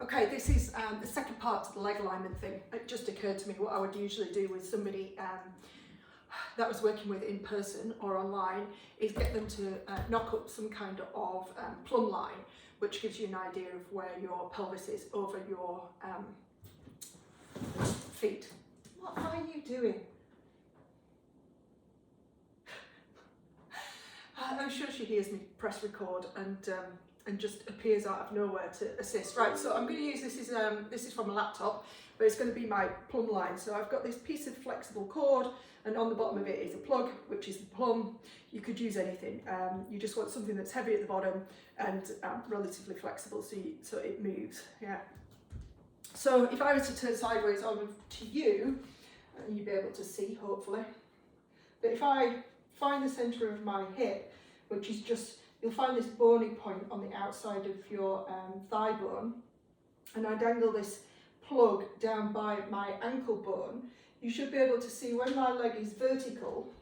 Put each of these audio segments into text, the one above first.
Okay, this is the second part to the leg alignment thing. It just occurred to me what I would usually do with somebody that was working with in person or online is get them to knock up some kind of plumb line, which gives you an idea of where your pelvis is over your feet. What are you doing? I'm sure she hears me press record and just appears out of nowhere to assist. Right, so I'm going to use this is from a laptop, but it's going to be my plumb line. So I've got this piece of flexible cord, and on the bottom of it is a plug, which is the plumb. You could use anything. You just want something that's heavy at the bottom and relatively flexible, so it moves. Yeah. So if I was to turn sideways over to you, you'd be able to see, hopefully. But if I find the centre of my hip, which is just, you'll find this bony point on the outside of your thigh bone, and I dangle this plug down by my ankle bone, you should be able to see when my leg is vertical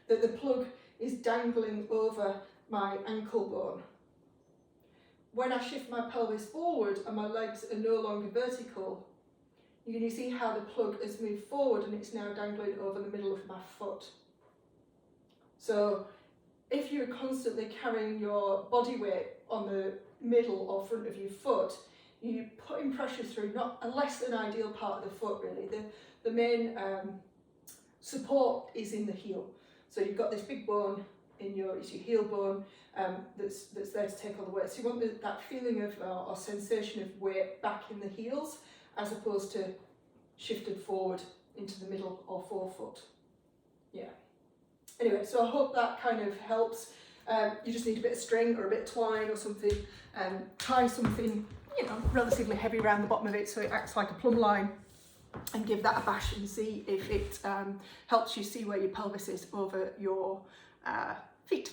that the plug is dangling over my ankle bone. When I shift my pelvis forward and my legs are no longer vertical, you can see how the plug has moved forward and it's now dangling over the middle of my foot. So if you're constantly carrying your body weight on the middle or front of your foot, you're putting pressure through not a less than ideal part of the foot really. The main support is in the heel. So you've got this big bone in your heel bone that's there to take all the weight. So you want that feeling of or sensation of weight back in the heels, as opposed to shifted forward into the middle or forefoot. Yeah. Anyway, so I hope that kind of helps. You just need a bit of string or a bit of twine or something, tie something, relatively heavy around the bottom of it so it acts like a plumb line, and give that a bash and see if it helps you see where your pelvis is over your feet.